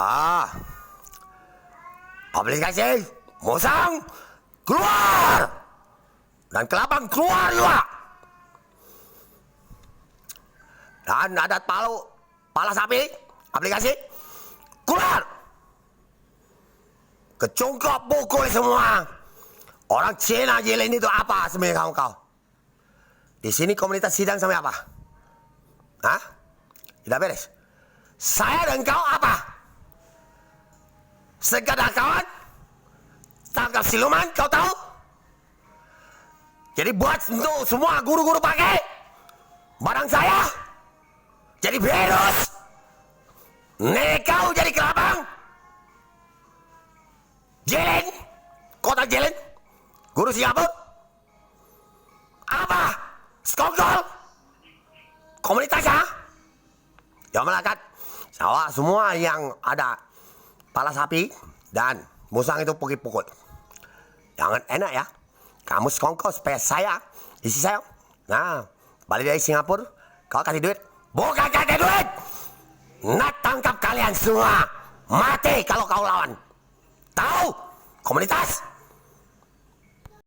Ah, aplikasi Musang keluar dan Kelabang keluar juga. Dan ada pala sapi aplikasi keluar. Kecungkap pukul semua. Orang Cina Jilin itu apa sebenarnya kau? Di sini komunitas sidang sampai apa? Hah? Tidak beres. Saya dan kau apa? Sekadar kawan? Tangkap siluman, kau tahu? Jadi buat untuk semua guru-guru pakai barang saya jadi virus. Nih kau jadi Kelabang, Jilin, kota Jilin, guru Singapura. Apa? Sekongkol? Komunitasnya? Ya melekat. Sawah semua yang ada pala sapi dan musang itu pukul-pukul. Jangan enak ya. Kamu sekongkol supaya saya, isi saya. Nah, balik dari Singapura, kau kasih duit. Bukan kasih duit. Nak tangkap kalian semua. Mati kalau kau lawan. Tahu? Komunitas?